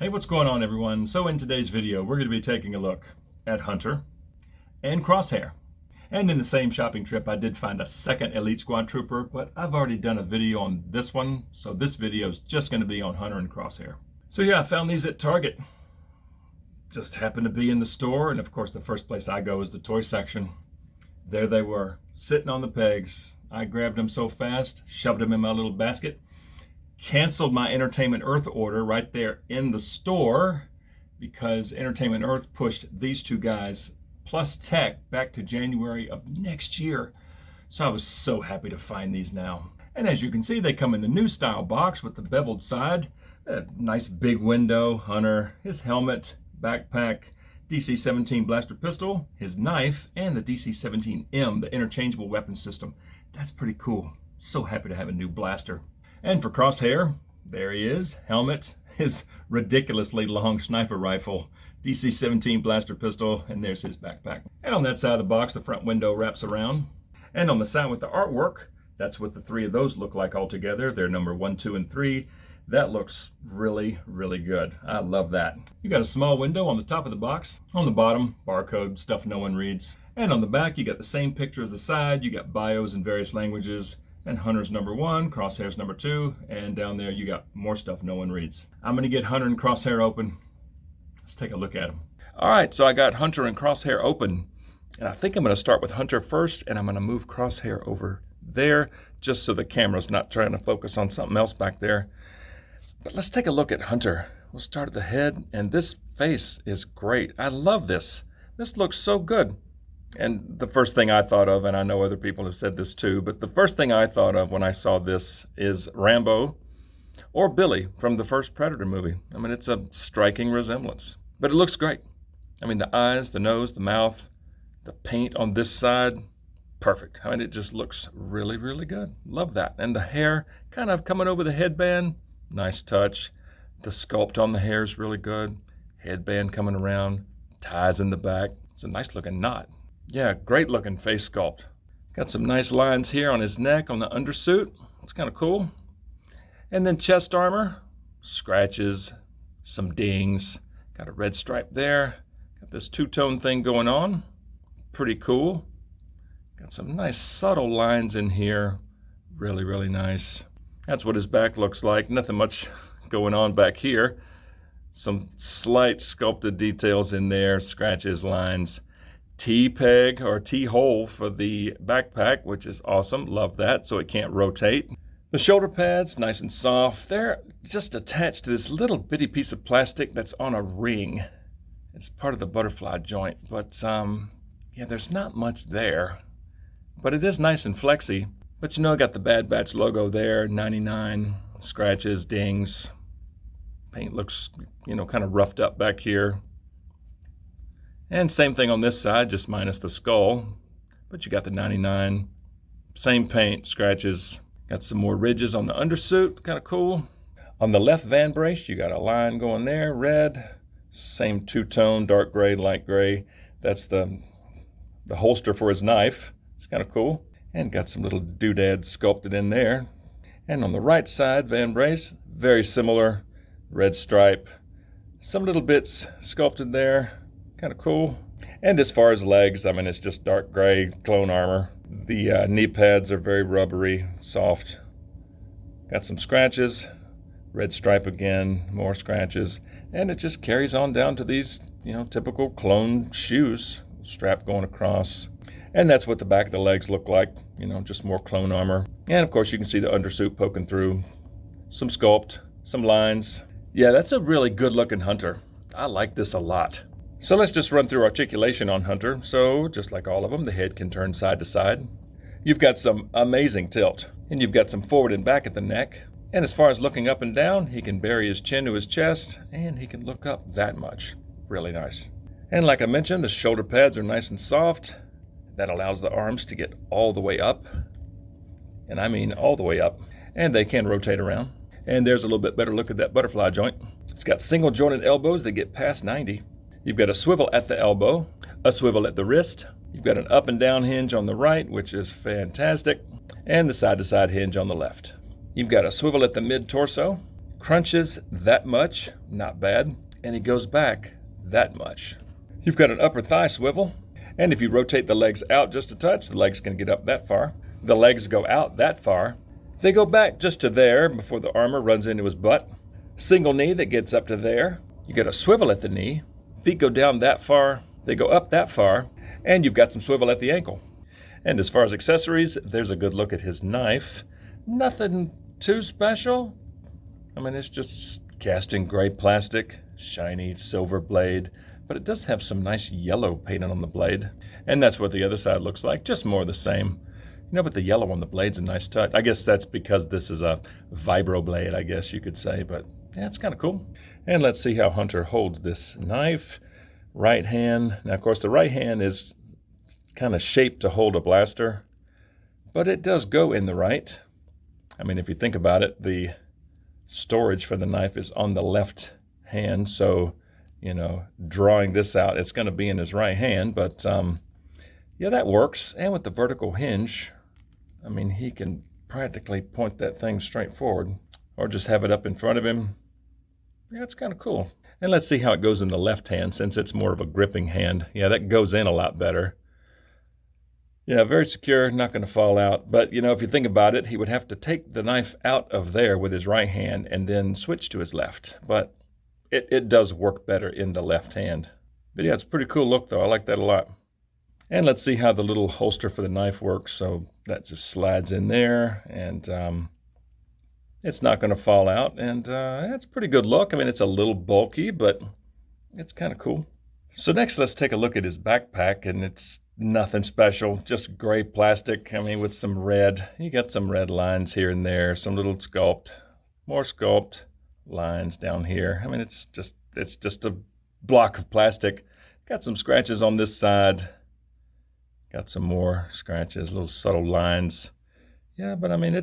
Hey, what's going on, everyone? So in today's video, we're going to be taking a look at Hunter and Crosshair. And in the same shopping trip, I did find a second Elite Squad Trooper, but I've already done a video on this one, so this video is just going to be on Hunter and Crosshair. So yeah, I found these at Target. Just happened to be in the store, and of course the first place I go is the toy section. There they were, sitting on the pegs. I grabbed them so fast, shoved them in my little basket, canceled my Entertainment Earth order right there in the store because Entertainment Earth pushed these two guys plus tech back to January of next year. So I was so happy to find these now. And as you can see, they come in the new style box with the beveled side, a nice big window, Hunter, his helmet, backpack, DC-17 blaster pistol, his knife, and the DC-17M, the interchangeable weapon system. That's pretty cool. So happy to have a new blaster. And for Crosshair, there he is, helmet, his ridiculously long sniper rifle, DC-17 blaster pistol, and there's his backpack. And on that side of the box, the front window wraps around. And on the side with the artwork, that's what the three of those look like all together. They're number 1, 2, and 3. That looks really, really good. I love that. You got a small window on the top of the box. On the bottom, barcode, stuff no one reads. And on the back, you got the same picture as the side. You got bios in various languages. And Hunter's number 1, Crosshair's number 2, and down there you got more stuff no one reads. I'm gonna get Hunter and Crosshair open. Let's take a look at them. All right, so I got Hunter and Crosshair open, and I think I'm gonna start with Hunter first, and I'm gonna move Crosshair over there, just so the camera's not trying to focus on something else back there. But let's take a look at Hunter. We'll start at the head, and this face is great. I love this. This looks so good. And the first thing I thought of, and I know other people have said this too, but the first thing I thought of when I saw this is Rambo or Billy from the first Predator movie. I mean, it's a striking resemblance, but it looks great. I mean, the eyes, the nose, the mouth, the paint on this side, perfect. I mean, it just looks really, really good. Love that. And the hair kind of coming over the headband, nice touch. The sculpt on the hair is really good. Headband coming around, ties in the back. It's a nice looking knot. Yeah, great looking face sculpt. Got some nice lines here on his neck, on the undersuit. It's kind of cool. And then chest armor, scratches, some dings. Got a red stripe there. Got this two-tone thing going on. Pretty cool. Got some nice subtle lines in here. Really, really nice. That's what his back looks like. Nothing much going on back here. Some slight sculpted details in there, scratches, lines. T-peg or T-hole for the backpack, which is awesome. Love that, so it can't rotate. The shoulder pads, nice and soft. They're just attached to this little bitty piece of plastic that's on a ring. It's part of the butterfly joint, but yeah, there's not much there. But it is nice and flexy. But you know, I got the Bad Batch logo there, 99, scratches, dings. Paint looks, you know, kind of roughed up back here. And same thing on this side, just minus the skull. But you got the 99. Same paint, scratches. Got some more ridges on the undersuit, kind of cool. On the left van brace, you got a line going there, red. Same two-tone, dark gray, light gray. That's the holster for his knife. It's kind of cool. And got some little doodads sculpted in there. And on the right side, van brace, very similar. Red stripe. Some little bits sculpted there. Kind of cool. And as far as legs, I mean, it's just dark gray clone armor. The knee pads are very rubbery, soft. Got some scratches, red stripe again, more scratches, and it just carries on down to these, you know, typical clone shoes, strap going across. And that's what the back of the legs look like, you know, just more clone armor. And of course you can see the undersuit poking through, some sculpt, some lines. Yeah, that's a really good looking Hunter. I like this a lot. So let's just run through articulation on Hunter. So just like all of them, the head can turn side to side. You've got some amazing tilt, and you've got some forward and back at the neck. And as far as looking up and down, he can bury his chin to his chest, and he can look up that much. Really nice. And like I mentioned, the shoulder pads are nice and soft. That allows the arms to get all the way up. And I mean all the way up. And they can rotate around. And there's a little bit better look at that butterfly joint. It's got single jointed elbows that get past 90. You've got a swivel at the elbow, a swivel at the wrist. You've got an up and down hinge on the right, which is fantastic, and the side-to-side hinge on the left. You've got a swivel at the mid-torso, crunches that much, not bad, and he goes back that much. You've got an upper thigh swivel, and if you rotate the legs out just a touch, the legs can get up that far. The legs go out that far. They go back just to there before the armor runs into his butt. Single knee that gets up to there. You got a swivel at the knee. Feet go down that far. They go up that far. And you've got some swivel at the ankle. And as far as accessories, there's a good look at his knife. Nothing too special. I mean, it's just cast in gray plastic, shiny silver blade, but it does have some nice yellow painted on the blade. And that's what the other side looks like, just more of the same. You know, but the yellow on the blade's a nice touch. I guess that's because this is a vibro blade, I guess you could say, but yeah, it's kind of cool. And let's see how Hunter holds this knife. Right hand. Now, of course, the right hand is kind of shaped to hold a blaster, but it does go in the right. I mean, if you think about it, the storage for the knife is on the left hand, so, you know, drawing this out, it's going to be in his right hand, but yeah, that works. And with the vertical hinge, I mean, he can practically point that thing straight forward or just have it up in front of him. Yeah, it's kind of cool. And let's see how it goes in the left hand, since it's more of a gripping hand. Yeah, that goes in a lot better. Yeah, very secure, not going to fall out. But, you know, if you think about it, he would have to take the knife out of there with his right hand and then switch to his left. But it does work better in the left hand. But yeah, it's a pretty cool look, though. I like that a lot. And let's see how the little holster for the knife works. So that just slides in there, and it's not going to fall out. And it's a pretty good look. I mean, it's a little bulky, but it's kind of cool. So next, let's take a look at his backpack, and it's nothing special, just gray plastic. I mean, with some red. You got some red lines here and there, some little sculpt, more sculpt lines down here. I mean, it's just a block of plastic. Got some scratches on this side. Got some more scratches, little subtle lines. Yeah, but I mean,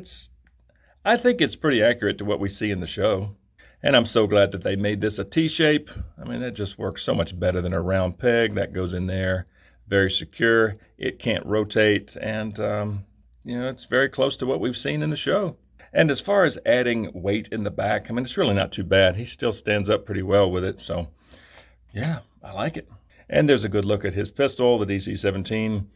I think it's pretty accurate to what we see in the show. And I'm so glad that they made this a T-shape. I mean, that just works so much better than a round peg. That goes in there. Very secure. It can't rotate. And, you know, it's very close to what we've seen in the show. And as far as adding weight in the back, I mean, it's really not too bad. He still stands up pretty well with it. So, yeah, I like it. And there's a good look at his pistol, the DC-17.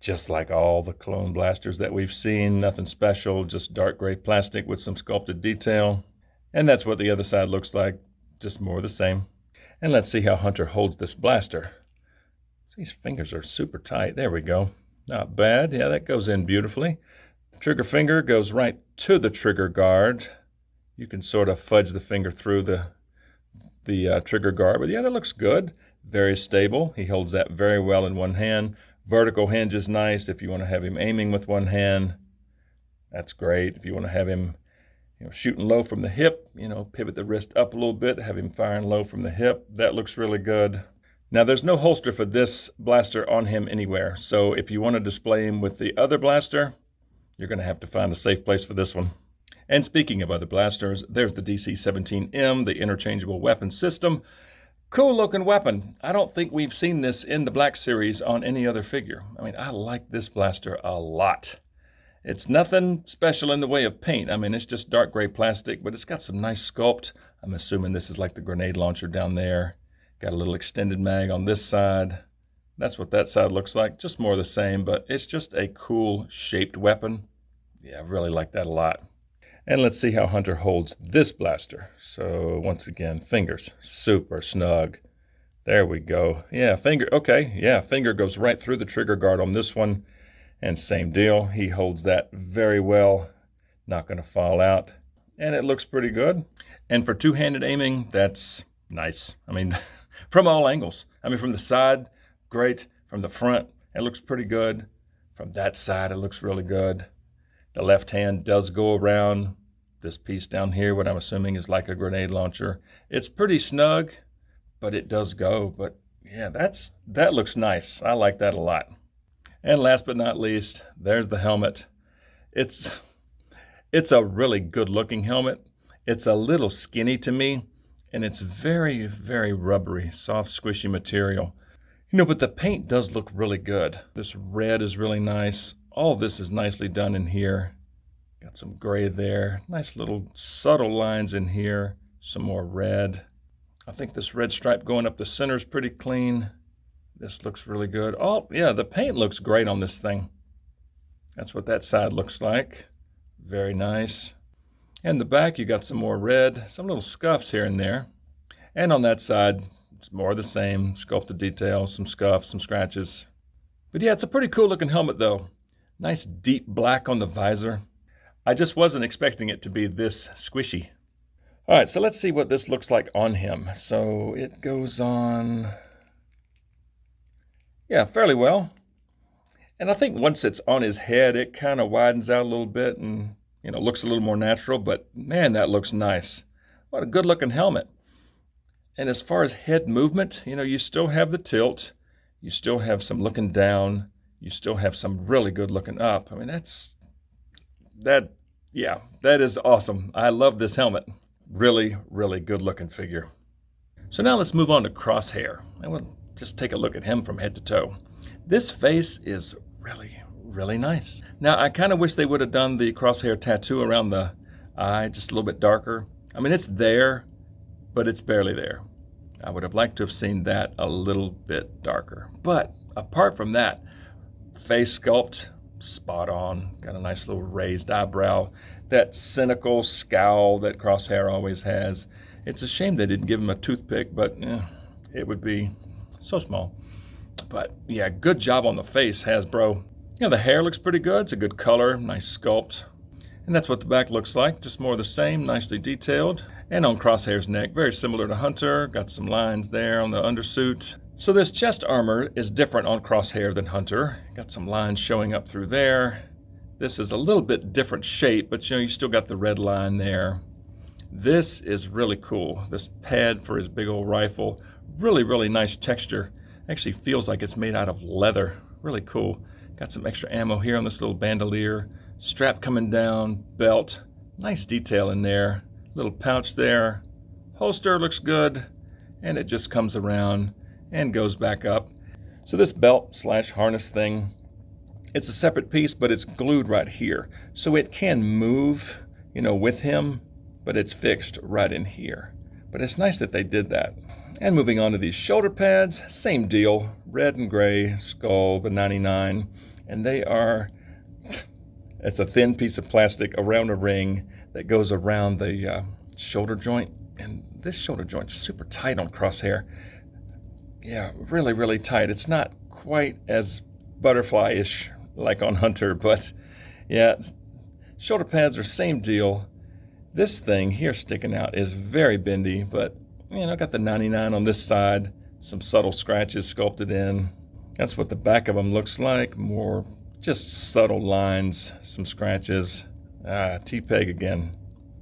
Just like all the clone blasters that we've seen, nothing special, just dark gray plastic with some sculpted detail. And that's what the other side looks like, just more of the same. And let's see how Hunter holds this blaster. These fingers are super tight. There we go. Not bad. Yeah, that goes in beautifully. The trigger finger goes right to the trigger guard. You can sort of fudge the finger through the trigger guard. But yeah, that looks good. Very stable. He holds that very well in one hand. Vertical hinge is nice if you want to have him aiming with one hand. That's great. If you want to have him, you know, shooting low from the hip, you know, pivot the wrist up a little bit, have him firing low from the hip. That looks really good. Now, there's no holster for this blaster on him anywhere. So if you want to display him with the other blaster, you're going to have to find a safe place for this one. And speaking of other blasters, there's the DC-17M, the interchangeable weapon system. Cool looking weapon. I don't think we've seen this in the Black Series on any other figure. I mean, I like this blaster a lot. It's nothing special in the way of paint. I mean, it's just dark gray plastic, but it's got some nice sculpt. I'm assuming this is like the grenade launcher down there. Got a little extended mag on this side. That's what that side looks like. Just more of the same, but it's just a cool shaped weapon. Yeah, I really like that a lot. And let's see how Hunter holds this blaster. So once again, fingers, super snug. There we go. Yeah, finger, okay. Yeah, finger goes right through the trigger guard on this one. And same deal, he holds that very well. Not gonna fall out. And it looks pretty good. And for two-handed aiming, that's nice. I mean, from all angles. I mean, from the side, great. From the front, it looks pretty good. From that side, it looks really good. The left hand does go around this piece down here, what I'm assuming is like a grenade launcher. It's pretty snug, but it does go. But yeah, that looks nice. I like that a lot. And last but not least, there's the helmet. It's a really good looking helmet. It's a little skinny to me, and it's very, very rubbery, soft, squishy material. You know, but the paint does look really good. This red is really nice. All this is nicely done in here. Got some gray there. Nice little subtle lines in here. Some more red. I think this red stripe going up the center is pretty clean. This looks really good. Oh, yeah, the paint looks great on this thing. That's what that side looks like. Very nice. And the back, you got some more red, some little scuffs here and there. And on that side, it's more of the same, sculpted detail, some scuffs, some scratches. But yeah, it's a pretty cool looking helmet though. Nice deep black on the visor. I just wasn't expecting it to be this squishy. All right, so let's see what this looks like on him. So it goes on, yeah, fairly well. And I think once it's on his head, it kind of widens out a little bit and, looks a little more natural, but man, that looks nice. What a good looking helmet. And as far as head movement, you still have the tilt, you still have some looking down, you still have some really good looking up. I mean, that is awesome. I love this helmet. Really, really good looking figure. So now let's move on to Crosshair. I want to just take a look at him from head to toe. This face is really, really nice. Now, I kind of wish they would have done the Crosshair tattoo around the eye just a little bit darker. I mean, it's there, but it's barely there. I would have liked to have seen that a little bit darker. But apart from that, face sculpt, spot on. Got a nice little raised eyebrow. That cynical scowl that Crosshair always has. It's a shame they didn't give him a toothpick, but it would be so small. But yeah, good job on the face, Hasbro. The hair looks pretty good. It's a good color, nice sculpt. And that's what the back looks like, just more of the same, nicely detailed. And on Crosshair's neck, very similar to Hunter. Got some lines there on the undersuit. So this chest armor is different on Crosshair than Hunter. Got some lines showing up through there. This is a little bit different shape, but you still got the red line there. This is really cool. This pad for his big old rifle, really, really nice texture. Actually feels like it's made out of leather. Really cool. Got some extra ammo here on this little bandolier. Strap coming down, belt. Nice detail in there. Little pouch there. Holster looks good. And it just comes around and goes back up. So this belt / harness thing, it's a separate piece, but it's glued right here. So it can move, with him, but it's fixed right in here. But it's nice that they did that. And moving on to these shoulder pads, same deal, red and gray skull, the 99. And they are, it's a thin piece of plastic around a ring that goes around the shoulder joint. And this shoulder joint's super tight on Crosshair. Yeah, really, really tight. It's not quite as butterfly-ish like on Hunter, but yeah, shoulder pads are same deal. This thing here sticking out is very bendy, but got the 99 on this side, some subtle scratches sculpted in. That's what the back of them looks like. More just subtle lines, some scratches. T-peg again,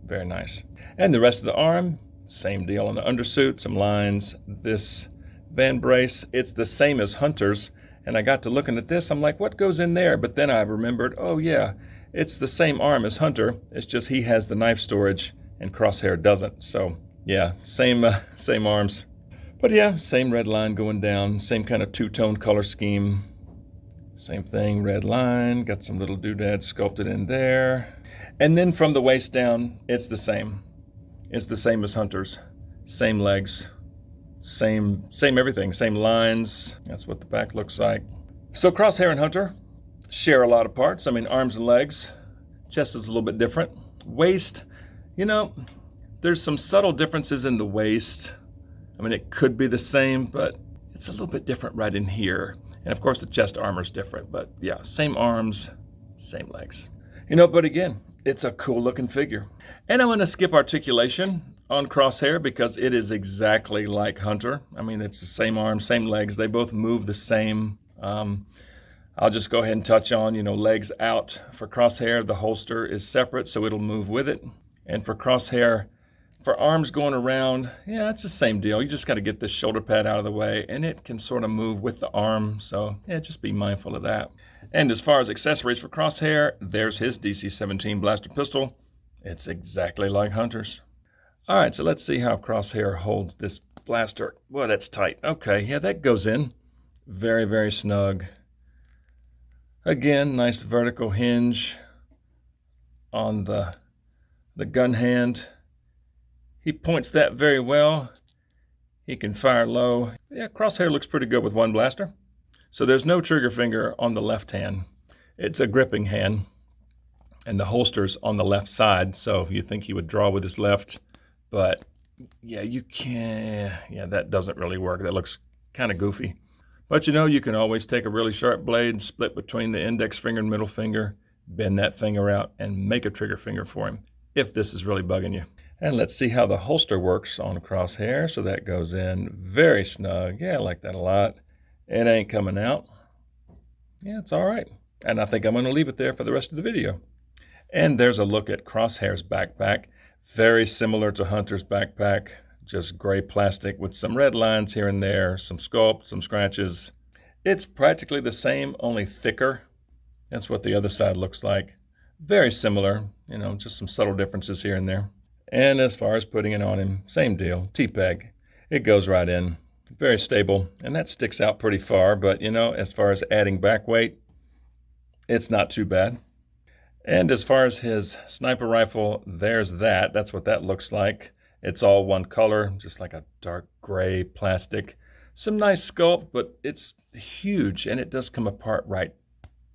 very nice. And the rest of the arm, same deal on the undersuit, some lines. This van brace, it's the same as Hunter's. And I got to looking at this, I'm like, what goes in there? But then I remembered, oh yeah, it's the same arm as Hunter. It's just he has the knife storage and Crosshair doesn't. So yeah, same arms. But yeah, same red line going down, same kind of two-tone color scheme. Same thing, red line, got some little doodads sculpted in there. And then from the waist down, it's the same. It's the same as Hunter's. Same legs, same everything, same lines. That's what the back looks like. So Crosshair and Hunter share a lot of parts. I mean, arms and legs. Chest is a little bit different. Waist, there's some subtle differences in the waist. I mean, it could be the same, but it's a little bit different right in here. And of course, the chest armor is different, but yeah, same arms, same legs. But again, it's a cool looking figure. And I'm going to skip articulation on Crosshair because it is exactly like Hunter. I mean, it's the same arms, same legs. They both move the same. I'll just go ahead and touch on, legs out. For Crosshair, the holster is separate, so it'll move with it. And for Crosshair, for arms going around, yeah, it's the same deal. You just got to get this shoulder pad out of the way, and it can sort of move with the arm. So yeah, just be mindful of that. And as far as accessories for Crosshair, there's his DC-17 blaster pistol. It's exactly like Hunter's. All right, so let's see how Crosshair holds this blaster. Boy, that's tight. Okay, yeah, that goes in. Very, very snug. Again, nice vertical hinge on the gun hand. He points that very well. He can fire low. Yeah, Crosshair looks pretty good with one blaster. So there's no trigger finger on the left hand. It's a gripping hand, and the holster's on the left side, so you think he would draw with his left, but yeah, you can't, yeah, that doesn't really work. That looks kind of goofy. But you know, you can always take a really sharp blade, split between the index finger and middle finger, bend that finger out, and make a trigger finger for him, if this is really bugging you. And let's see how the holster works on Crosshair. So that goes in very snug. Yeah, I like that a lot. It ain't coming out. Yeah, it's all right. And I think I'm going to leave it there for the rest of the video. And there's a look at Crosshair's backpack. Very similar to Hunter's backpack, just gray plastic with some red lines here and there, some sculpt, some scratches. It's practically the same, only thicker. That's what the other side looks like. Very similar, you know, just some subtle differences here and there. And as far as putting it on him, same deal, T-peg. It goes right in, very stable, and that sticks out pretty far, but you know, as far as adding back weight, it's not too bad. And as far as his sniper rifle, there's that. That's what that looks like. It's all one color, just like a dark gray plastic. Some nice sculpt, but it's huge, and it does come apart right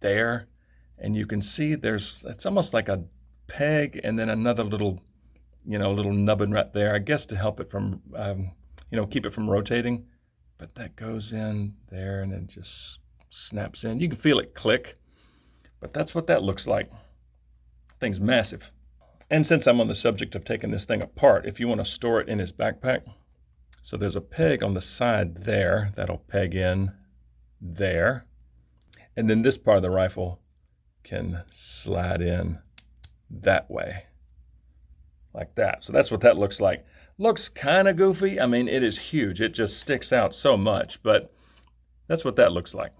there. And you can see it's almost like a peg and then another little, you know, little nubbin right there, I guess to help it from, you know, keep it from rotating. But that goes in there and it just snaps in. You can feel it click, but that's what that looks like. Thing's massive. And since I'm on the subject of taking this thing apart, if you want to store it in his backpack, so there's a peg on the side there that'll peg in there. And then this part of the rifle can slide in that way, like that. So that's what that looks like. Looks kind of goofy. I mean, it is huge. It just sticks out so much, but that's what that looks like.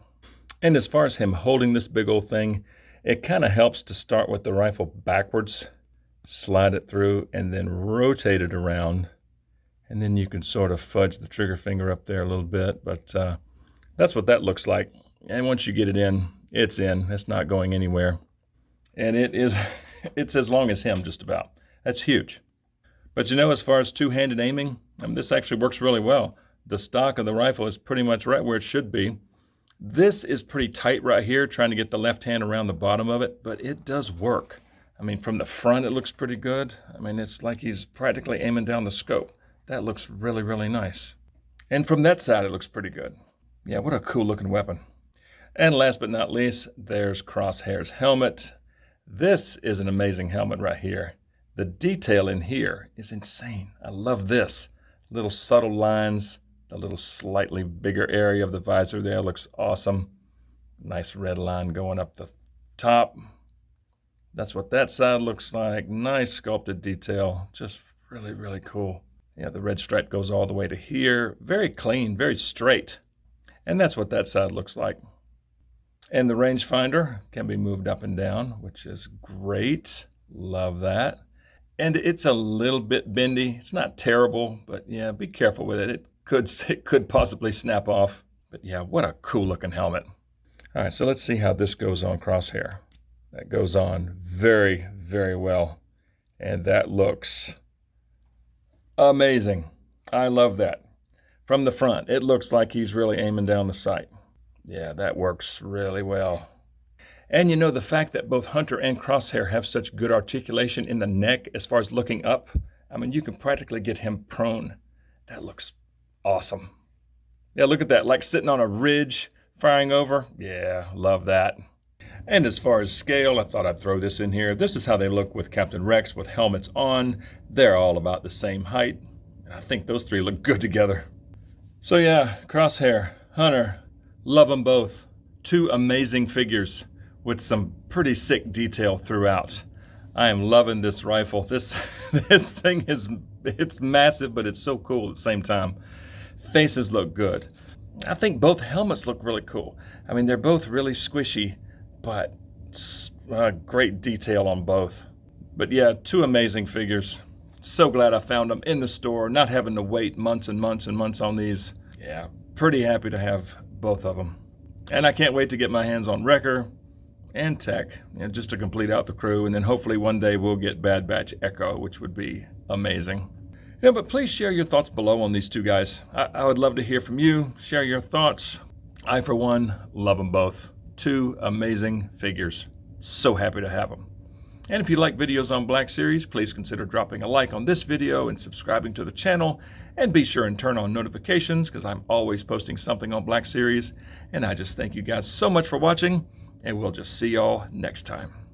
And as far as him holding this big old thing, it kind of helps to start with the rifle backwards, slide it through, and then rotate it around. And then you can sort of fudge the trigger finger up there a little bit, but that's what that looks like. And once you get it in, it's in. It's not going anywhere. And it's as long as him, just about. That's huge. But you know, as far as two-handed aiming, I mean, this actually works really well. The stock of the rifle is pretty much right where it should be. This is pretty tight right here, trying to get the left hand around the bottom of it, but it does work. I mean, from the front, it looks pretty good. I mean, it's like he's practically aiming down the scope. That looks really, really nice. And from that side, it looks pretty good. Yeah, what a cool looking weapon. And last but not least, there's Crosshair's helmet. This is an amazing helmet right here. The detail in here is insane. I love this. Little subtle lines, the little slightly bigger area of the visor there looks awesome. Nice red line going up the top. That's what that side looks like. Nice sculpted detail. Just really, really cool. Yeah, the red stripe goes all the way to here. Very clean, very straight. And that's what that side looks like. And the rangefinder can be moved up and down, which is great. Love that. And it's a little bit bendy. It's not terrible, but yeah, be careful with it. It could possibly snap off. But yeah, what a cool looking helmet. All right, so let's see how this goes on Crosshair. That goes on very, very well. And that looks amazing. I love that. From the front, it looks like he's really aiming down the sight. Yeah, that works really well. And you know, the fact that both Hunter and Crosshair have such good articulation in the neck as far as looking up, I mean, you can practically get him prone. That looks awesome. Yeah, look at that, like sitting on a ridge, firing over. Yeah, love that. And as far as scale, I thought I'd throw this in here. This is how they look with Captain Rex with helmets on. They're all about the same height. I think those three look good together. So yeah, Crosshair, Hunter, love them both. Two amazing figures with some pretty sick detail throughout. I am loving this rifle. This thing it's massive, but it's so cool at the same time. Faces look good. I think both helmets look really cool. I mean, they're both really squishy, but great detail on both. But yeah, two amazing figures. So glad I found them in the store, not having to wait months and months and months on these. Yeah, pretty happy to have both of them. And I can't wait to get my hands on Wrecker and Tech, just to complete out the crew. And then hopefully one day we'll get Bad Batch Echo, which would be amazing. Yeah, but please share your thoughts below on these two guys. I would love to hear from you. Share your thoughts. I, for one, love them both. Two amazing figures. So happy to have them. And if you like videos on Black Series, please consider dropping a like on this video and subscribing to the channel. And be sure and turn on notifications because I'm always posting something on Black Series. And I just thank you guys so much for watching, and we'll just see y'all next time.